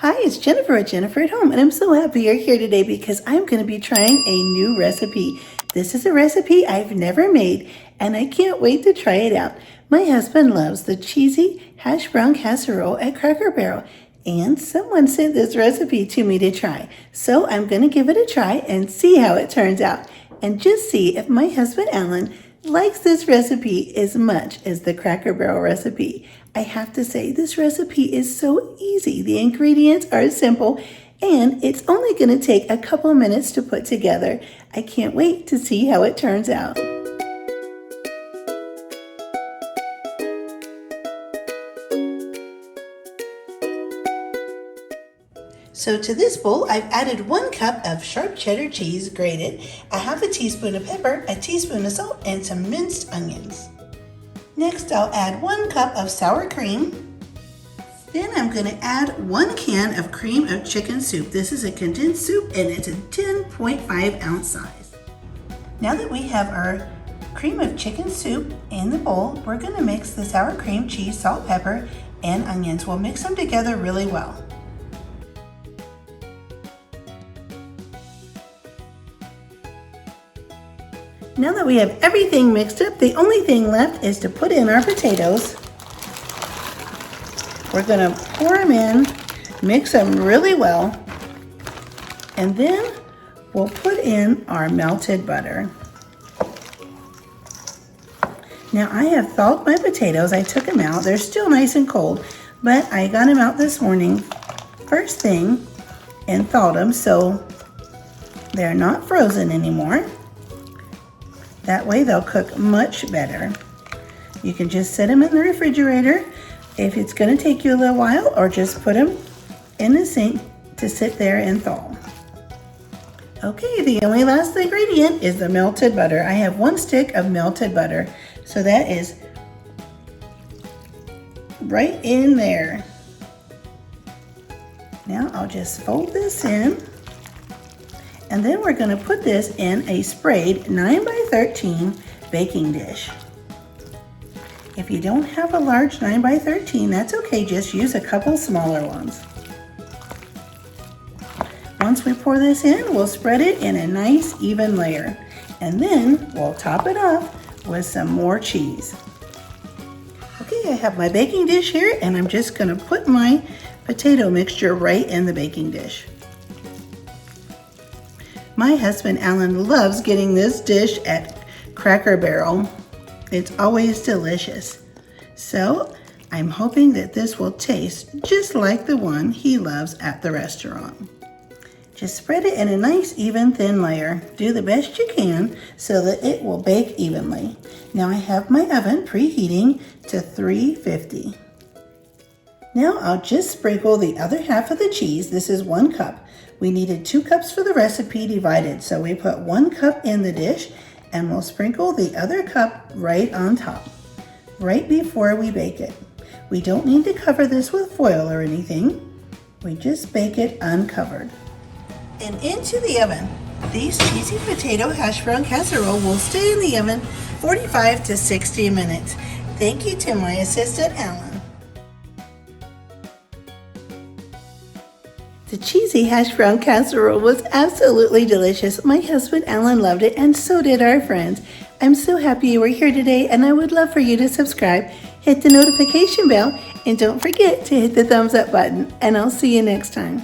Hi, it's Jennifer at Jennifer at Home, and I'm so happy you're here today because I'm going to be trying a new recipe. This is a recipe I've never made, and I can't wait to try it out. My husband loves the cheesy hash brown casserole at Cracker Barrel, and someone sent this recipe to me to try. So I'm going to give it a try and see how it turns out, and just see if my husband Alan likes this recipe as much as the Cracker Barrel recipe. I have to say, this recipe is so easy. The ingredients are simple, and it's only going to take a couple minutes to put together. I can't wait to see how it turns out. So to this bowl, I've added 1 cup of sharp cheddar cheese grated, a half a teaspoon of pepper, a teaspoon of salt, and some minced onions. Next, I'll add 1 cup of sour cream. Then I'm going to add 1 can of cream of chicken soup. This is a condensed soup and it's a 10.5 ounce size. Now that we have our cream of chicken soup in the bowl, we're going to mix the sour cream, cheese, salt, pepper, and onions. We'll mix them together really well. Now that we have everything mixed up, the only thing left is to put in our potatoes. We're going to pour them in, mix them really well, and then we'll put in our melted butter. Now I have thawed my potatoes. I took them out. They're still nice and cold, but I got them out this morning first thing and thawed them so they're not frozen anymore. That way they'll cook much better. You can just set them in the refrigerator if it's going to take you a little while, or just put them in the sink to sit there and thaw. Okay, the only last ingredient is the melted butter. I have 1 stick of melted butter, so that is right in there. Now I'll just fold this in. And then we're going to put this in a sprayed 9x13 baking dish. If you don't have a large 9x13, that's okay, just use a couple smaller ones. Once we pour this in, we'll spread it in a nice even layer. And then we'll top it off with some more cheese. Okay, I have my baking dish here, and I'm just going to put my potato mixture right in the baking dish. My husband Alan loves getting this dish at Cracker Barrel. It's always delicious. So I'm hoping that this will taste just like the one he loves at the restaurant. Just spread it in a nice even thin layer. Do the best you can so that it will bake evenly. Now I have my oven preheating to 350. Now I'll just sprinkle the other half of the cheese. This is 1 cup. We needed 2 cups for the recipe divided, so we put 1 cup in the dish, and we'll sprinkle the other cup right on top, right before we bake it. We don't need to cover this with foil or anything. We just bake it uncovered. And into the oven. These cheesy potato hash brown casserole will stay in the oven 45 to 60 minutes. Thank you to my assistant, Alan. The cheesy hash brown casserole was absolutely delicious. My husband Alan loved it, and so did our friends. I'm so happy you were here today, and I would love for you to subscribe, hit the notification bell, and don't forget to hit the thumbs up button, and I'll see you next time.